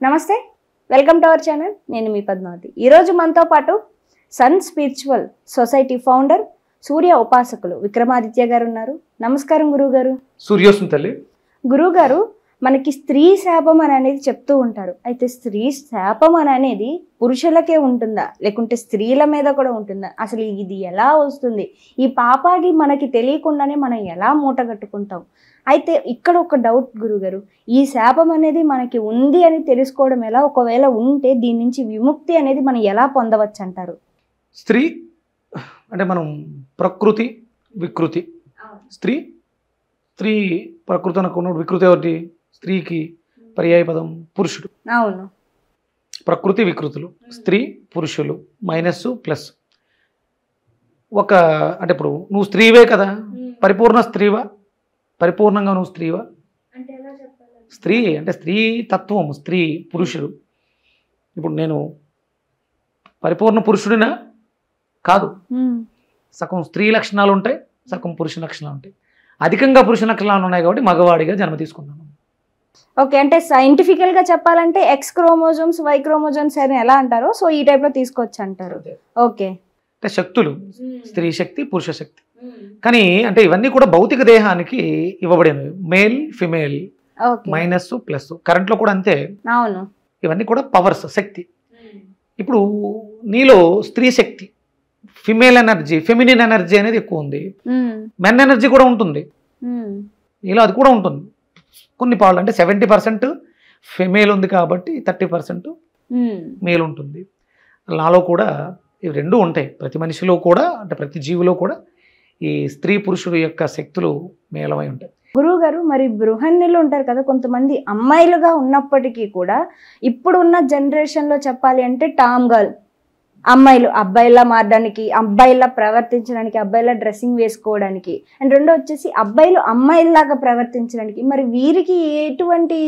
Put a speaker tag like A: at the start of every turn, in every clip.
A: నమస్తే, welcome to our channel. నేను మీ పద్మావతి. ఈరోజు మనతో పాటు సన్ స్పిరిచువల్ సొసైటీ ఫౌండర్, సూర్య ఉపాసకులు విక్రమాదిత్య గారు ఉన్నారు. నమస్కారం గురువు గారు.
B: సూర్యోస్మి తల్లి.
A: గురువు గారు, మనకి స్త్రీ శాపం అని అనేది చెప్తూ ఉంటారు. అయితే స్త్రీ శాపం అని అనేది పురుషులకే ఉంటుందా, లేకుంటే స్త్రీల మీద కూడా ఉంటుందా? అసలు ఇది ఎలా వస్తుంది? ఈ పాపాన్ని మనకి తెలియకుండానే మనం ఎలా మూట కట్టుకుంటాం? అయితే ఇక్కడ ఒక డౌట్ గురుగారు, ఈ శాపం అనేది మనకి ఉంది అని తెలుసుకోవడం ఎలా? ఒకవేళ ఉంటే దీని నుంచి విముక్తి అనేది మనం ఎలా పొందవచ్చు అంటారు?
B: స్త్రీ అంటే మనం ప్రకృతి వికృతి. స్త్రీ స్త్రీ ప్రకృతి అనుకున్నాడు. వికృతి ఒకటి, స్త్రీకి పర్యాయ పదం పురుషుడు.
A: అవును.
B: ప్రకృతి వికృతులు, స్త్రీ పురుషులు, మైనస్ ప్లస్. ఒక అంటే ఇప్పుడు నువ్వు స్త్రీవే కదా, పరిపూర్ణ స్త్రీవా? పరిపూర్ణంగా నువ్వు స్త్రీవా? స్త్రీ అంటే స్త్రీ తత్వం, స్త్రీ పురుషుడు. ఇప్పుడు నేను పరిపూర్ణ పురుషుడినా? కాదు. సగం స్త్రీ లక్షణాలు ఉంటాయి, సగం పురుష లక్షణాలు ఉంటాయి. అధికంగా పురుష లక్షణాలు ఉన్నాయి కాబట్టి మగవాడిగా జన్మ తీసుకున్నాను.
A: ఓకే, అంటే సైంటిఫికల్ గా చెప్పాలంటే ఎక్స్ క్రోమోజోమ్స్, వై క్రోమోజోమ్స్ అని ఎలా అంటారో సో ఈ టైప్ లో తీసుకోవచ్చు అంటారు. ఓకే,
B: అంటే శక్తులు స్త్రీ శక్తి, పురుష శక్తి. కానీ అంటే ఇవన్నీ కూడా భౌతిక దేహానికి ఇవ్వబడినవి. Male female, minus plus. కరెంట్లో కూడా అంతే.
A: అవును.
B: ఇవన్నీ కూడా పవర్స్, శక్తి. ఇప్పుడు నీలో స్త్రీ శక్తి, ఫిమేల్ ఎనర్జీ, ఫెమినిన్ ఎనర్జీ అనేది ఎక్కువ ఉంది. మెన్ ఎనర్జీ కూడా ఉంటుంది నీలో, అది కూడా ఉంటుంది. కొన్ని పాలు అంటే 70% ఫిమేల్ ఉంది కాబట్టి 30% మేల్ ఉంటుంది. నాలో కూడా ఇవి రెండు ఉంటాయి. ప్రతి మనిషిలో కూడా, అంటే ప్రతి జీవిలో కూడా ఈ స్త్రీ పురుషుడు యొక్క శక్తులు మేళమై ఉంటాయి.
A: గురువు గారు, మరి గృహిణులు ఉంటారు కదా, కొంతమంది అమ్మాయిలుగా ఉన్నప్పటికీ కూడా ఇప్పుడున్న జనరేషన్లో చెప్పాలి అంటే టామ్ గర్ల్, అమ్మాయిలు అబ్బాయిలా మారడానికి, అబ్బాయిలా ప్రవర్తించడానికి, అబ్బాయిలా డ్రెస్సింగ్ వేసుకోవడానికి, అండ్ రెండో వచ్చేసి అబ్బాయిలు అమ్మాయిలాగా ప్రవర్తించడానికి. మరి వీరికి ఎటువంటి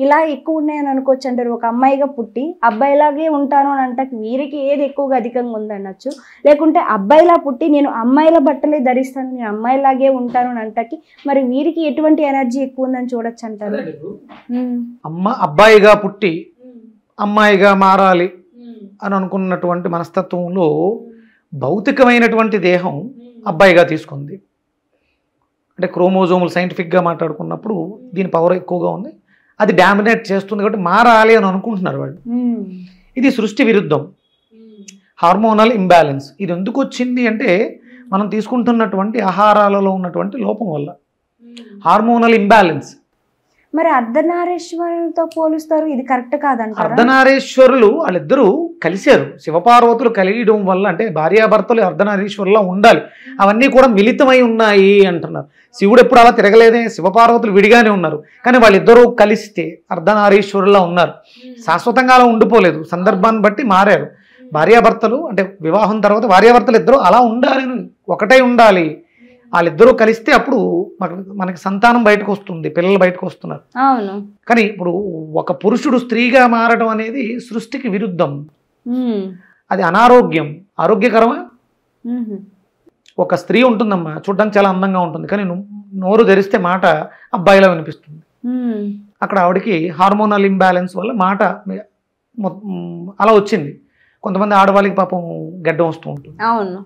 A: ఇలా ఎక్కువ ఉన్నాయని అనుకోవచ్చు అంటారు? ఒక అమ్మాయిగా పుట్టి అబ్బాయిలాగే ఉంటాను అని అంటే వీరికి ఏది ఎక్కువగా అధికంగా ఉందనొచ్చు, లేకుంటే అబ్బాయిలా పుట్టి నేను అమ్మాయిల బట్టలే ధరిస్తాను, నేను అమ్మాయిలాగే ఉంటాను అని అంటకి మరి వీరికి ఎటువంటి ఎనర్జీ ఎక్కువ ఉందని చూడొచ్చు అంటారు?
B: అబ్బాయిగా పుట్టి అమ్మాయిగా మారాలి అని అనుకున్నటువంటి మనస్తత్వంలో భౌతికమైనటువంటి దేహం అబ్బాయిగా తీసుకుంది. అంటే క్రోమోజోములు సైంటిఫిక్గా మాట్లాడుకున్నప్పుడు దీని పవర్ ఎక్కువగా ఉంది, అది డామినేట్ చేస్తుంది కాబట్టి మారాలి అని అనుకుంటున్నారు వాళ్ళు. ఇది సృష్టి విరుద్ధం, హార్మోనల్ ఇంబ్యాలెన్స్. ఇది ఎందుకు వచ్చింది అంటే మనం తీసుకుంటున్నటువంటి ఆహారాలలో ఉన్నటువంటి లోపం వల్ల హార్మోనల్ ఇంబ్యాలెన్స్.
A: మరి అర్ధనారీశ్వరులతో పోలుస్తారు, ఇది కరెక్ట్ కాదంటారా?
B: అర్ధనారీశ్వరులు వాళ్ళిద్దరూ కలిశారు. శివపార్వతులు కలియడం వల్ల, అంటే భార్యాభర్తలు అర్ధనారీశ్వరులా ఉండాలి, అవన్నీ కూడా మిళితమై ఉన్నాయి అంటున్నారు. శివుడు ఎప్పుడు అలా తిరగలేదే, శివపార్వతులు విడిగానే ఉన్నారు. కానీ వాళ్ళిద్దరూ కలిస్తే అర్ధనారీశ్వరులా ఉన్నారు. శాశ్వతంగా అలా ఉండిపోలేదు, సందర్భాన్ని బట్టి మారారు. భార్యాభర్తలు అంటే వివాహం తర్వాత భార్యాభర్తలు ఇద్దరు అలా ఉండాలి, ఒకటై ఉండాలి. వాళ్ళిద్దరూ కలిస్తే అప్పుడు మనకి సంతానం బయటకు వస్తుంది, పిల్లలు బయటకు వస్తున్నారు.
A: అవును.
B: కానీ ఇప్పుడు ఒక పురుషుడు స్త్రీగా మారడం అనేది సృష్టికి విరుద్ధం. అది అనారోగ్యం. ఆరోగ్యకరమా? ఒక స్త్రీ ఉంటుందమ్మా, చూడడానికి చాలా అందంగా ఉంటుంది, కానీ నోరు ధరిస్తే మాట అబ్బాయిలా వినిపిస్తుంది. అక్కడ ఆవిడకి హార్మోనల్ ఇంబ్యాలెన్స్ వల్ల మాట అలా వచ్చింది. కొంతమంది ఆడవాళ్ళకి పాపం గడ్డం వస్తూ ఉంటుంది,
A: అవును,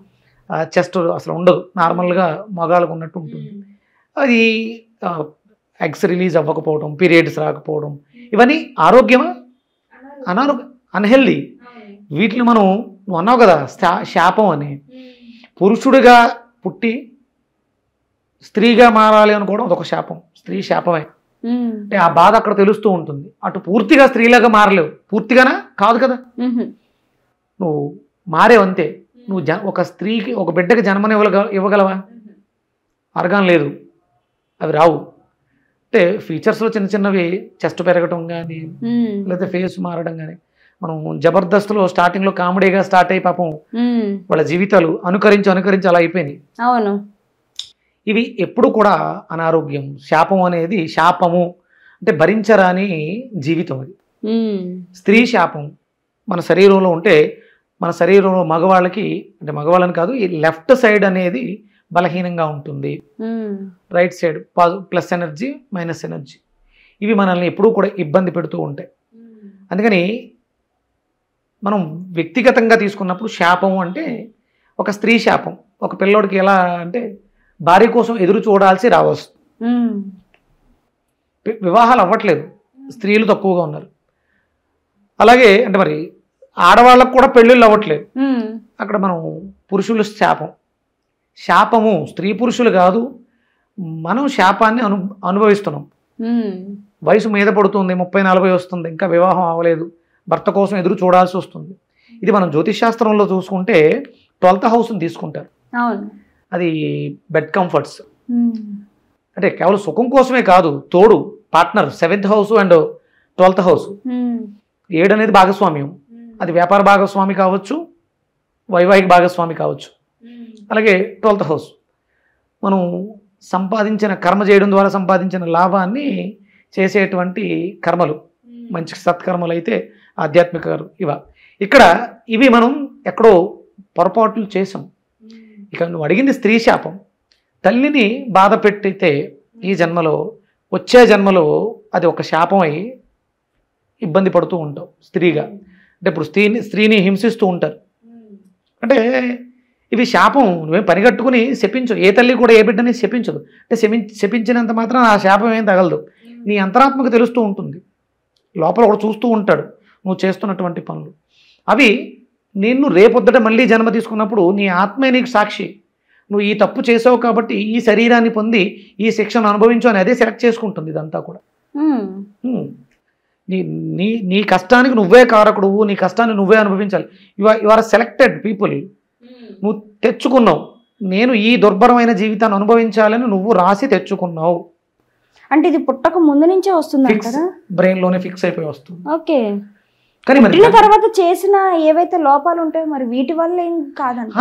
B: చెస్ట్ అసలు ఉండదు, నార్మల్గా మగాళ్ళకు ఉన్నట్టు ఉంటుంది. అది ఎగ్స్ రిలీజ్ అవ్వకపోవడం, పీరియడ్స్ రాకపోవడం, ఇవన్నీ ఆరోగ్యమా? అనారోగ్యం, అన్హెల్దీ. వీటిని మనం, నువ్వు అన్నావు కదా శాపం అని. పురుషుడిగా పుట్టి స్త్రీగా మారాలి అనుకోవడం అదొక శాపం, స్త్రీ శాపమే. అంటే ఆ బాధ అక్కడ తెలుస్తూ ఉంటుంది. అటు పూర్తిగా స్త్రీలాగా మారలేవు, పూర్తిగానా కాదు కదా, నువ్వు మారేవంతే. నువ్వు ఒక స్త్రీకి, ఒక బిడ్డకి జన్మని ఇవ్వగలవా? ఆర్గాన్ లేదు, అవి రావు. అంటే ఫీచర్స్లో చిన్న చిన్నవి, చెస్ట్ పెరగటం కానీ, లేదా ఫేస్ మారడం కానీ. మనం జబర్దస్త్లో స్టార్టింగ్లో కామెడీగా స్టార్ట్ అయ్యి పాపం వాళ్ళ జీవితాలు అనుకరించి అలా అయిపోయినాయి.
A: అవును.
B: ఇవి ఎప్పుడు కూడా అనారోగ్యం. శాపం అనేది, శాపము అంటే భరించరాని జీవితం అది. స్త్రీ శాపం మన శరీరంలో ఉంటే, మన శరీరంలో మగవాళ్ళకి, అంటే మగవాళ్ళని కాదు, ఈ లెఫ్ట్ సైడ్ అనేది బలహీనంగా ఉంటుంది, right side plus energy minus energy. ఇవి మనల్ని ఎప్పుడూ కూడా ఇబ్బంది పెడుతూ ఉంటాయి. అందుకని మనం వ్యక్తిగతంగా తీసుకున్నప్పుడు శాపం అంటే ఒక స్త్రీ శాపం. ఒక పిల్లోడికి ఎలా అంటే భార్య కోసం ఎదురు చూడాల్సి రావచ్చు. వివాహాలు అవ్వట్లేదు, స్త్రీలు తక్కువగా ఉన్నారు. అలాగే అంటే మరి ఆడవాళ్ళకు కూడా పెళ్ళిళ్ళు అవ్వట్లేదు. అక్కడ మనం పురుషుల శాపము స్త్రీ పురుషులు కాదు, మనం శాపాన్ని అనుభవిస్తున్నాం. వయసు మీద పడుతుంది, 30-40 వస్తుంది, ఇంకా వివాహం అవ్వలేదు, భర్త కోసం ఎదురు చూడాల్సి వస్తుంది. ఇది మనం జ్యోతిష్ శాస్త్రంలో చూసుకుంటే 12th హౌస్ని తీసుకుంటారు. అది బెడ్ కంఫర్ట్స్, అంటే కేవలం సుఖం కోసమే కాదు, తోడు partner. 7th house and 12th house. 7 అనేది భాగస్వామ్యం, అది వ్యాపార భాగస్వామి కావచ్చు, వైవాహిక భాగస్వామి కావచ్చు. అలాగే 12th హౌస్ మనం సంపాదించిన కర్మ చేయడం ద్వారా సంపాదించిన లాభాన్ని చేసేటువంటి కర్మలు, మంచి సత్కర్మలు అయితే ఆధ్యాత్మిక ఇక్కడ ఇవి మనం ఎక్కడో పొరపాట్లు చేసాం. ఇక నువ్వు అడిగింది స్త్రీ శాపం. తల్లిని బాధ పెట్టితే ఈ జన్మలో, వచ్చే జన్మలో అది ఒక శాపం అయి ఇబ్బంది పడుతూ ఉంటావు స్త్రీగా. అంటే ఇప్పుడు స్త్రీని హింసిస్తూ ఉంటారు. అంటే ఇవి శాపం. నువ్వేం పనిగట్టుకుని శపించు. ఏ తల్లి కూడా ఏ బిడ్డని శపించదు. అంటే శపించినంత మాత్రం ఆ శాపం ఏం తగలదు. నీ అంతరాత్మకు తెలుస్తూ ఉంటుంది, లోపల కూడా చూస్తూ ఉంటాడు నువ్వు చేస్తున్నటువంటి పనులు. అవి నిన్ను రేపొద్దుట మళ్ళీ జన్మ తీసుకున్నప్పుడు నీ ఆత్మే నీకు సాక్షి. నువ్వు ఈ తప్పు చేసావు కాబట్టి ఈ శరీరాన్ని పొంది ఈ శిక్షను అనుభవించు అని అదే సెలెక్ట్ చేసుకుంటుంది. ఇదంతా కూడా నీ కష్టానికి నువ్వే కారకుడు, నీ కష్టాన్ని నువ్వే అనుభవించాలి. You are selected people. నువ్వు తెచ్చుకున్నావు, నేను ఈ దుర్భరమైన జీవితాన్ని అనుభవించాలని నువ్వు రాసి తెచ్చుకున్నావు.
A: అంటే ఇది పుట్టక ముందు నుంచే వస్తుంది కదా,
B: బ్రెయిన్ లోనే ఫిక్స్ అయిపోయి వస్తుంది.
A: ఓకే.
B: కానీ
A: పుట్టిన తర్వాత చేసిన ఏవైతే లోపాలు ఉంటాయో మరి వీటి వల్ల ఏం కాదంట.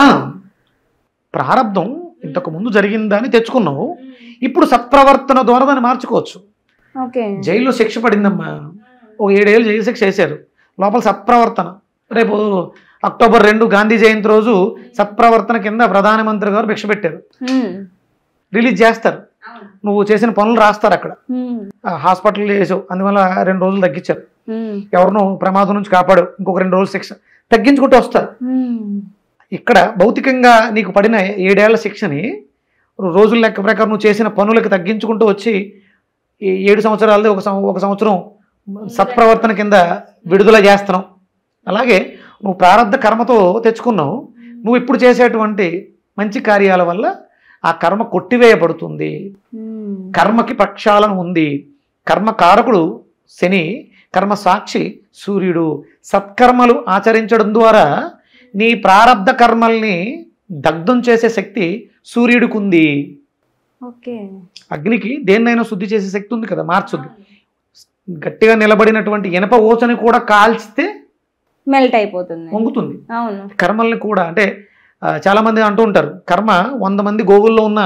B: ప్రారంధం ఇంతకు ముందు జరిగిందని తెచ్చుకున్నావు, ఇప్పుడు సత్ప్రవర్తన ద్వారా దాన్ని మార్చుకోవచ్చు. జైల్లో శిక్ష పడిందమ్మా, ఓ 7 ఏళ్ళు జైలు శిక్ష వేశారు, లోపల సత్ప్రవర్తన. రేపు అక్టోబర్ 2 గాంధీ జయంతి రోజు సత్ప్రవర్తన కింద ప్రధానమంత్రి గారు భిక్ష పెట్టారు, రిలీజ్ చేస్తారు. నువ్వు చేసిన పనులు రాస్తారు అక్కడ. హాస్పిటల్ చేసావు, అందువల్ల 2 రోజులు తగ్గించారు. ఎవరినో ప్రమాదం నుంచి కాపాడు, ఇంకొక 2 రోజులు శిక్ష తగ్గించుకుంటూ వస్తారు. ఇక్కడ భౌతికంగా నీకు పడిన 7 ఏళ్ల శిక్షని రోజుల లెక్క ప్రకారం నువ్వు చేసిన పనులకు తగ్గించుకుంటూ వచ్చి 7 సంవత్సరాలది ఒక సంవత్సరం సత్ప్రవర్తన కింద విడుదల చేస్తున్నావు. అలాగే నువ్వు ప్రారంధ కర్మతో తెచ్చుకున్నావు. నువ్వు ఇప్పుడు చేసేటువంటి మంచి కార్యాల వల్ల ఆ కర్మ కొట్టివేయబడుతుంది. కర్మకి ప్రక్షాళన ఉంది. కర్మకారకుడు శని, కర్మ సాక్షి సూర్యుడు. సత్కర్మలు ఆచరించడం ద్వారా నీ ప్రారంధ కర్మల్ని దగ్ధం చేసే శక్తి సూర్యుడికి ఉంది. అగ్నికి దేన్నైనా శుద్ధి చేసే శక్తి ఉంది కదా, మార్చుద్ది. గట్టిగా నిలబడినటువంటి ఇనప ఓచని కూడా కాల్చితే
A: మెల్ట్ అయిపోతుంది,
B: వంగుతుంది. కర్మల్ని కూడా అంటే చాలా మంది అంటూ ఉంటారు, కర్మ 100 మంది గోగుల్లో ఉన్న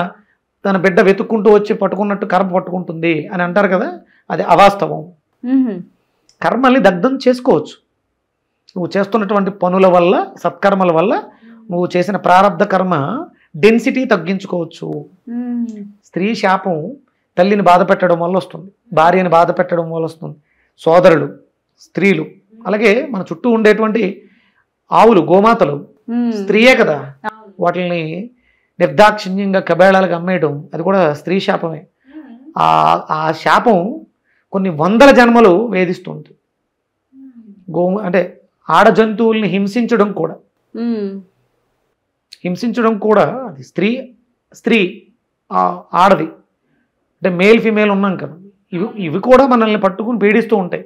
B: తన బిడ్డ వెతుక్కుంటూ వచ్చి పట్టుకున్నట్టు కర్మ పట్టుకుంటుంది అని అంటారు కదా, అది అవాస్తవం. కర్మల్ని దగ్ధం చేసుకోవచ్చు. నువ్వు చేస్తున్నటువంటి పనుల వల్ల, సత్కర్మల వల్ల నువ్వు చేసిన ప్రారంధ కర్మ డెన్సిటీ తగ్గించుకోవచ్చు. స్త్రీ శాపం తల్లిని బాధ పెట్టడం వల్ల వస్తుంది, భార్యని బాధ పెట్టడం వల్ల వస్తుంది, సోదరులు, స్త్రీలు. అలాగే మన చుట్టూ ఉండేటువంటి ఆవులు, గోమాతలు స్త్రీయే కదా, వాటిని నిర్దాక్షిణ్యంగా కబేళాలకు అమ్మేయడం అది కూడా స్త్రీ శాపమే. ఆ శాపం కొన్ని 100 జన్మలు వేధిస్తుంది. అంటే ఆడ జంతువుల్ని హింసించడం కూడా అది స్త్రీ ఆడది. అంటే మేల్ ఫీమేల్ ఉన్నాం కదా, ఇవి కూడా మనల్ని పట్టుకుని పీడిస్తూ ఉంటాయి.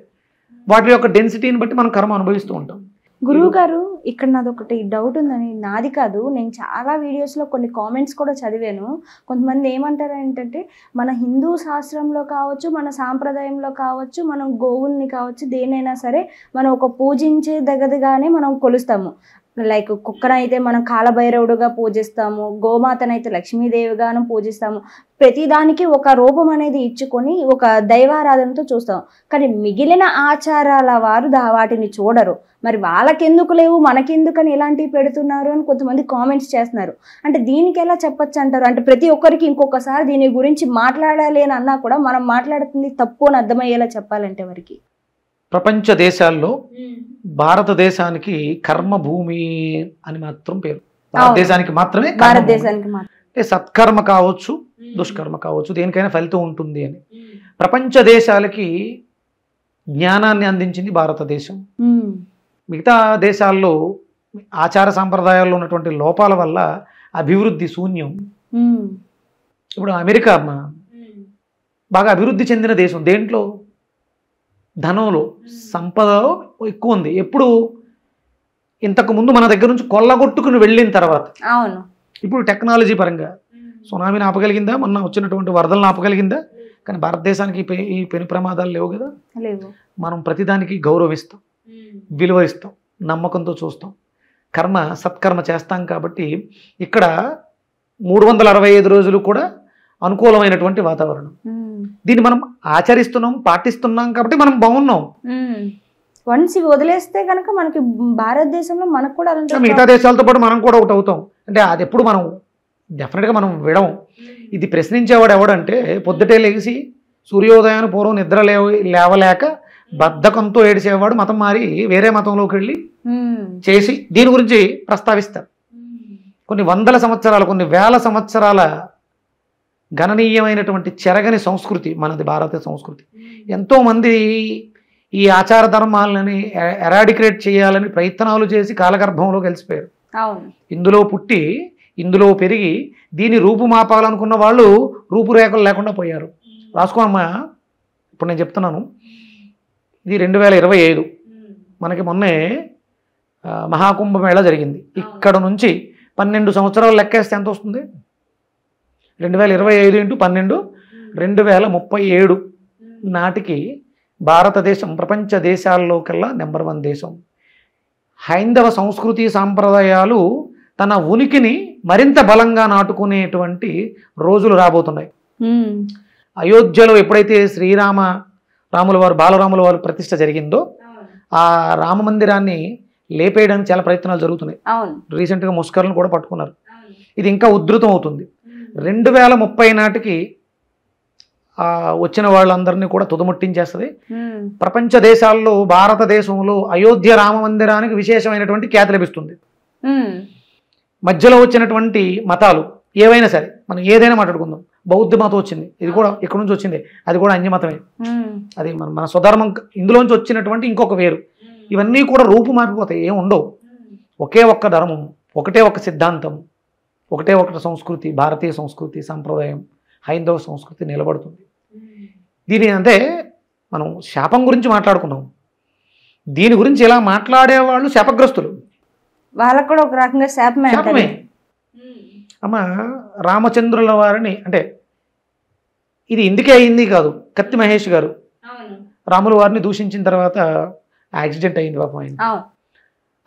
B: వాటి యొక్క డెన్సిటీని బట్టి మనం కర్మ అనుభవిస్తూ ఉంటాం.
A: గురువు గారు, ఇక్కడ నాది ఒకటి డౌట్ ఉందని, నాది కాదు, నేను చాలా వీడియోస్లో కొన్ని కామెంట్స్ కూడా చదివాను. కొంతమంది ఏమంటారు ఏంటంటే, మన హిందూ శాస్త్రంలో కావచ్చు, మన సాంప్రదాయంలో కావచ్చు, మనం గోవుల్ని కావచ్చు, దేనైనా సరే మనం ఒక పూజించే దగ్గరగానే మనం కొలుస్తాము. లైక్ కుక్కనైతే మనం కాలభైరవుడుగా పూజిస్తాము, గోమాతనైతే లక్ష్మీదేవిగాను పూజిస్తాము. ప్రతిదానికి ఒక రూపం అనేది ఇచ్చుకొని ఒక దైవారాధనతో చూస్తాం. కానీ మిగిలిన ఆచారాల వారు వాటిని చూడరు. మరి వాళ్ళకెందుకు లేవు, మనకెందుకని ఇలాంటివి పెడుతున్నారు అని కొంతమంది కామెంట్స్ చేస్తున్నారు. అంటే దీనికి ఎలా చెప్పచ్చు అంటారు? అంటే ప్రతి ఒక్కరికి ఇంకొకసారి దీని గురించి మాట్లాడాలి అని అన్నా కూడా మనం మాట్లాడుతుంది తప్పు అని అర్థమయ్యేలా చెప్పాలంటే వారికి
B: ప్రపంచ దేశాల్లో భారతదేశానికి కర్మభూమి అని మాత్రం పేరు. భారతదేశానికి మాత్రమే
A: భారతదేశానికి మాత్రం.
B: అంటే సత్కర్మ కావచ్చు, దుష్కర్మ కావచ్చు, దేనికైనా ఫలితం ఉంటుంది అని. ప్రపంచ దేశాలకి జ్ఞానాన్ని అందించింది భారతదేశం. మిగతా దేశాల్లో ఆచార సాంప్రదాయాల్లో ఉన్నటువంటి లోపాల వల్ల అభివృద్ధి శూన్యం. ఇప్పుడు అమెరికా బాగా అభివృద్ధి చెందిన దేశం. దేంట్లో? ధనంలో, సంపదలో ఎక్కువ ఉంది. ఎప్పుడు? ఇంతకు ముందు మన దగ్గర నుంచి కొల్లగొట్టుకుని వెళ్ళిన తర్వాత.
A: అవును.
B: ఇప్పుడు టెక్నాలజీ పరంగా సునామీని ఆపగలిగిందా? మొన్న వచ్చినటువంటి వరదలను ఆపగలిగిందా? కానీ భారతదేశానికి ఈ పెను ప్రమాదాలు లేవు కదా. మనం ప్రతిదానికి గౌరవిస్తాం, విలువ ఇస్తాం, నమ్మకంతో చూస్తాం, కర్మ సత్కర్మ చేస్తాం. కాబట్టి ఇక్కడ 365 రోజులు కూడా అనుకూలమైనటువంటి వాతావరణం. దీన్ని మనం ఆచరిస్తున్నాం, పాటిస్తున్నాం కాబట్టి మనం బాగున్నాం.
A: వన్స్ వదిలేస్తే కనుక మనకి భారతదేశంలో మనకు కూడా
B: మిగతా దేశాలతో పాటు మనం కూడా ఒకటి అవుతాం. అంటే అది ఎప్పుడు మనం డెఫినెట్గా మనం విడం. ఇది ప్రశ్నించేవాడు ఎవడంటే పొద్దుటే లేచి సూర్యోదయాన్ని పూర్వం నిద్ర లేవలేక బద్ధకంతో ఏడిచేవాడు మతం మారి వేరే మతంలోకి వెళ్ళి చేసి దీని గురించి ప్రస్తావిస్తారు. కొన్ని వందల సంవత్సరాల, కొన్ని వేల సంవత్సరాల గణనీయమైనటువంటి చెరగని సంస్కృతి మనది, భారత సంస్కృతి. ఎంతోమంది ఈ ఆచార ధర్మాలని ఎరాడిక్రేట్ చేయాలని ప్రయత్నాలు చేసి కాలగర్భంలో కలిసిపోయారు. ఇందులో పుట్టి ఇందులో పెరిగి దీన్ని రూపుమాపాలనుకున్న వాళ్ళు రూపురేఖలు లేకుండా పోయారు. రాసుకోమ్మా, ఇప్పుడు నేను చెప్తున్నాను, ఇది 2025. మనకి మొన్నే మహాకుంభమేళ జరిగింది. ఇక్కడ నుంచి 12 సంవత్సరాలు లెక్కేస్తే ఎంత వస్తుంది? 2025 × 12 2037 నాటికి భారతదేశం ప్రపంచ దేశాల్లో కల్లా నెంబర్ 1 దేశం. హైందవ సంస్కృతి సాంప్రదాయాలు తన ఉనికిని మరింత బలంగా నాటుకునేటువంటి రోజులు రాబోతున్నాయి. అయోధ్యలో ఎప్పుడైతే రాముల వారు, బాలరాముల వారు ప్రతిష్ఠ జరిగిందో ఆ రామ మందిరాన్ని లేపేయడానికి చాలా ప్రయత్నాలు జరుగుతున్నాయి. రీసెంట్గా ముస్కర్లను కూడా పట్టుకున్నారు. ఇది ఇంకా ఉధృతం అవుతుంది. 2030 నాటికి వచ్చిన వాళ్ళందరినీ కూడా తుదముట్టించేస్తుంది. ప్రపంచ దేశాల్లో భారతదేశంలో అయోధ్య రామ మందిరానికి విశేషమైనటువంటి ఖ్యాతి లభిస్తుంది. మధ్యలో వచ్చినటువంటి మతాలు ఏవైనా సరే, మనం ఏదైనా మాట్లాడుకుందాం. బౌద్ధ మతం వచ్చింది, ఇది కూడా ఎక్కడి నుంచి వచ్చింది, అది కూడా అన్య మతమే. అది మన స్వధర్మం, ఇందులోంచి వచ్చినటువంటి ఇంకొక వేరు. ఇవన్నీ కూడా రూపు మారిపోతాయి, ఏం ఉండవు. ఒకే ఒక్క ధర్మం, ఒకటే ఒక సిద్ధాంతం, ఒకటే ఒకటి సంస్కృతి, భారతీయ సంస్కృతి సంప్రదాయం, హైందవ సంస్కృతి నిలబడుతుంది. దీని అంటే మనం శాపం గురించి మాట్లాడుకున్నాం. దీని గురించి ఇలా మాట్లాడేవాళ్ళు శాపగ్రస్తులు.
A: వాళ్ళకు కూడా ఒక రకంగా శాపమే.
B: అమ్మ, రామచంద్రుల వారిని, అంటే ఇది ఇందుకే అయింది కాదు, కత్తి మహేష్ గారు రాముల వారిని దూషించిన తర్వాత యాక్సిడెంట్ అయింది పాపం. ఆయన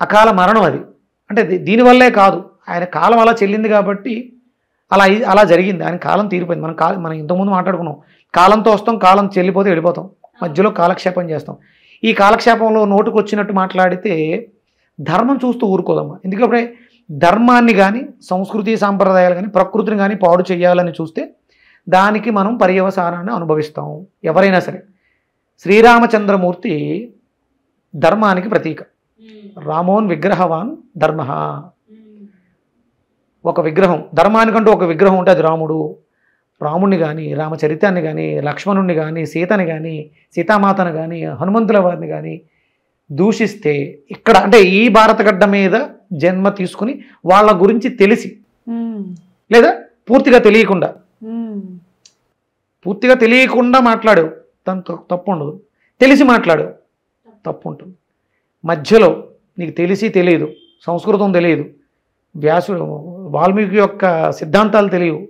B: అకాల మరణం. అది అంటే దీనివల్లే కాదు, ఆయన కాలం అలా చెల్లింది కాబట్టి అలా జరిగింది. ఆయన కాలం తీరిపోయింది. మనం ఇంతకుముందు మాట్లాడుకున్నాం, కాలంతో వస్తాం, కాలం చెల్లిపోతే వెళ్ళిపోతాం, మధ్యలో కాలక్షేపం చేస్తాం. ఈ కాలక్షేపంలో నోటుకు వచ్చినట్టు మాట్లాడితే ధర్మం చూస్తూ ఊరుకోదమ్మా. ఎందుకంటే ధర్మాన్ని కానీ, సంస్కృతి సాంప్రదాయాలు కానీ, ప్రకృతిని కానీ పాడు చేయాలని చూస్తే దానికి మనం పర్యవసానాన్ని అనుభవిస్తాం. ఎవరైనా సరే. శ్రీరామచంద్రమూర్తి ధర్మానికి ప్రతీక. రామోన్ విగ్రహవాన్ ధర్మ. ఒక విగ్రహం, ధర్మానికంటూ ఒక విగ్రహం ఉంటే అది రాముడు. రాముడిని కానీ, రామచరితాన్ని కానీ, లక్ష్మణుడిని కానీ, సీతని కానీ, సీతామాతను కానీ, హనుమంతుల వారిని కానీ దూషిస్తే, ఇక్కడ అంటే ఈ భారతగడ్డ మీద జన్మ తీసుకుని వాళ్ళ గురించి తెలిసి, లేదా పూర్తిగా తెలియకుండా మాట్లాడు, తప్పు ఉండదు. తెలిసి మాట్లాడు, తప్పు ఉంటుంది. మధ్యలో నీకు తెలిసి తెలియదు, సంస్కృతం తెలియదు, వాల్మీకి యొక్క సిద్ధాంతాలు తెలియవు,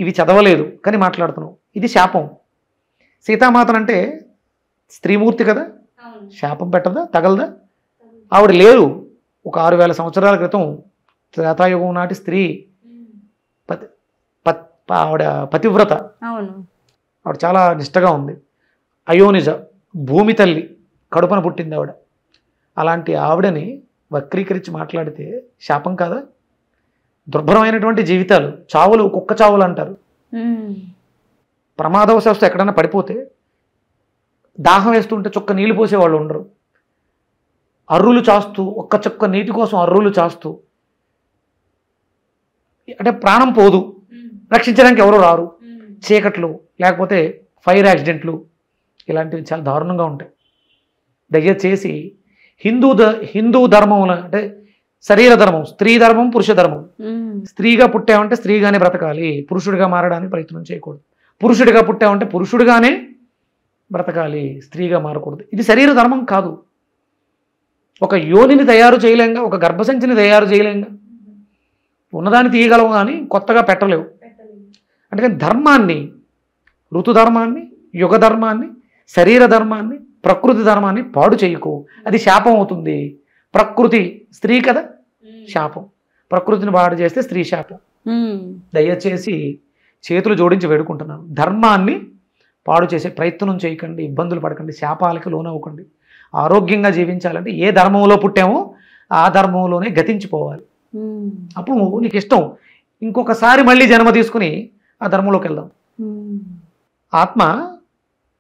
B: ఇవి చదవలేదు కానీ మాట్లాడుతున్నావు, ఇది శాపం. సీతామాతనంటే స్త్రీమూర్తి కదా, శాపం పెట్టదా, తగలదా? ఆవిడ లేరు. ఒక 6000 సంవత్సరాల క్రితం త్రేతాయుగం నాటి స్త్రీ, ఆవిడ పతివ్రత, ఆవిడ చాలా నిష్టగా ఉంది. అయోనిజ, భూమి తల్లి కడుపున పుట్టింది ఆవిడ. అలాంటి ఆవిడని వక్రీకరించి మాట్లాడితే శాపం కాదా? దుర్భరమైనటువంటి జీవితాలు, చావులు, కుక్క చావులు అంటారు. ప్రమాదవశాస్తు ఎక్కడైనా పడిపోతే దాహం వేస్తుంటే చుక్క నీళ్లు పోసేవాళ్ళు ఉండరు. అర్రులు చాస్తూ ఒక్క చుక్క నీటి కోసం అర్రులు చాస్తూ, అంటే ప్రాణం పోదు, రక్షించడానికి ఎవరు రారు, చీకట్లు లేకపోతే ఫైర్ యాక్సిడెంట్లు ఇలాంటివి చాలా దారుణంగా ఉంటాయి. దయచేసి హిందూ ధర్మంలో అంటే శరీర ధర్మం, స్త్రీ ధర్మం, పురుష ధర్మం. స్త్రీగా పుట్టామంటే స్త్రీగానే బ్రతకాలి, పురుషుడిగా మారడానికి ప్రయత్నం చేయకూడదు. పురుషుడిగా పుట్టామంటే పురుషుడిగానే బ్రతకాలి, స్త్రీగా మారకూడదు. ఇది శరీర ధర్మం కాదు. ఒక యోనిని తయారు చేయలేంగా, ఒక గర్భసంచిని తయారు చేయలేంగా, ఉన్నదాన్ని తీయగలవు కానీ కొత్తగా పెట్టలేవు. అందుకని ధర్మాన్ని, ఋతుధర్మాన్ని, యుగ ధర్మాన్ని, శరీర ధర్మాన్ని, ప్రకృతి ధర్మాన్ని పాడు చేయకు, అది శాపం అవుతుంది. ప్రకృతి స్త్రీ కదా, శాపం. ప్రకృతిని పాడు చేస్తే స్త్రీ శాపం. దయచేసి చేతులు జోడించి వేడుకుంటున్నాను, ధర్మాన్ని పాడు చేసే ప్రయత్నం చేయకండి, ఇబ్బందులు పడకండి, శాపాలకి లోనవ్వకండి. ఆరోగ్యంగా జీవించాలంటే ఏ ధర్మంలో పుట్టామో ఆ ధర్మంలోనే గతించిపోవాలి. అప్పుడు నీకు ఇష్టం ఇంకొకసారి మళ్ళీ జన్మ తీసుకుని ఆ ధర్మంలోకి వెళ్దాం. ఆత్మ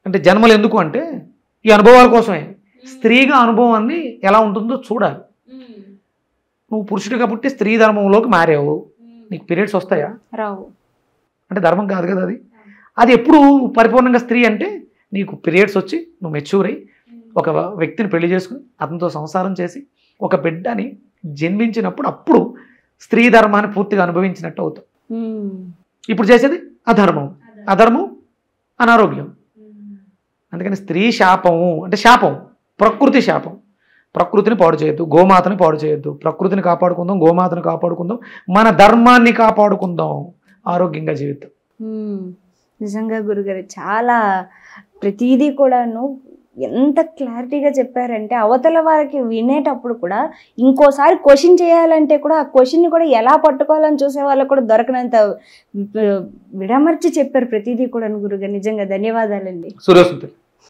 B: అంటే జన్మలు ఎందుకు అంటే ఈ అనుభవాల కోసమే. స్త్రీగా అనుభవాన్ని ఎలా ఉంటుందో చూడాలి. నువ్వు పురుషుడిగా పుట్టి స్త్రీ ధర్మంలోకి మారావు, నీకు పీరియడ్స్ వస్తాయా?
A: రావు.
B: అంటే ధర్మం కాదు కదా అది. అది ఎప్పుడు పరిపూర్ణంగా స్త్రీ అంటే నీకు పీరియడ్స్ వచ్చి నువ్వు మెచ్యూర్ అయ్యి ఒక వ్యక్తిని పెళ్లి చేసుకుని అతనితో సంసారం చేసి ఒక బిడ్డని జన్మించినప్పుడు అప్పుడు స్త్రీ ధర్మాన్ని పూర్తిగా అనుభవించినట్టు అవుతాం. ఇప్పుడు చేసేది అధర్మం, అధర్మం అనారోగ్యం. అందుకని స్త్రీ శాపము అంటే శాపం, ప్రకృతి శాపం. ప్రకృతిని పాడు చేయొద్దు, గోమాతని పాడు చేయొద్దు. ప్రకృతిని కాపాడుకుందాం, గోమాతను కాపాడుకుందాం, మన ధర్మాన్ని కాపాడుకుందాం, ఆరోగ్యంగా జీవితం.
A: నిజంగా గురుగారు చాలా ప్రతిదీ కూడాను ఎంత క్లారిటీగా చెప్పారంటే అవతల వారికి వినేటప్పుడు కూడా ఇంకోసారి క్వశ్చన్ చేయాలంటే కూడా ఆ క్వశ్చన్ని కూడా ఎలా పట్టుకోవాలని చూసే వాళ్ళకు కూడా దొరకనంత విడమర్చి చెప్పారు ప్రతిదీ కూడా గురుగారు. నిజంగా ధన్యవాదాలండి.
B: సూర్యోస్మిత.